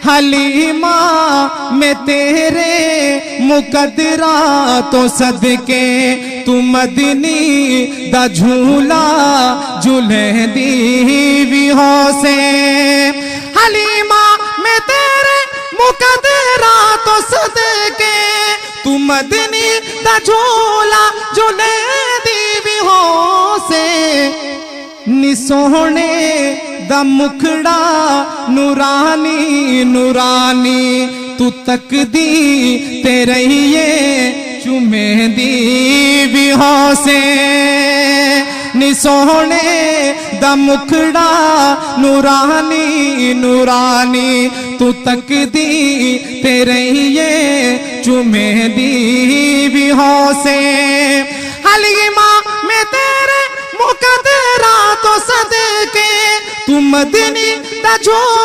हलीमा में तेरे मुकदरा तो सदके तू मदनी दा झूला झूले दी भी हो से। हलीमा में तेरे मुकदरा तो सदके तू मदनी दा झूला झूले दी भी हो से। नी सोहने दा मुखड़ा नूरानी नूरानी तू तकदी तेरे ये चुमे दी भी हो से। नी सोहने दा मुखड़ा नूरानी नूरानी तू तकदी तेरे ये चुमे दी भी हो से। हलीमा में तेरे मुकदरा तो सदके तू मदनी दा झूला